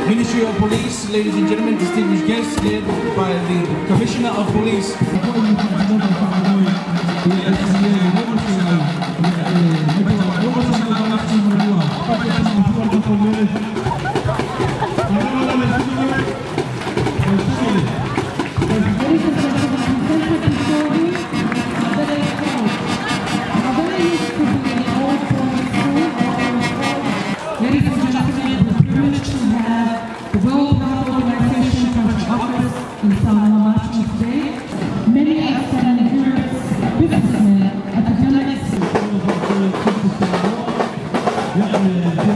Ministry of Police, ladies and gentlemen, distinguished guests, led by the Commissioner of Police. Yang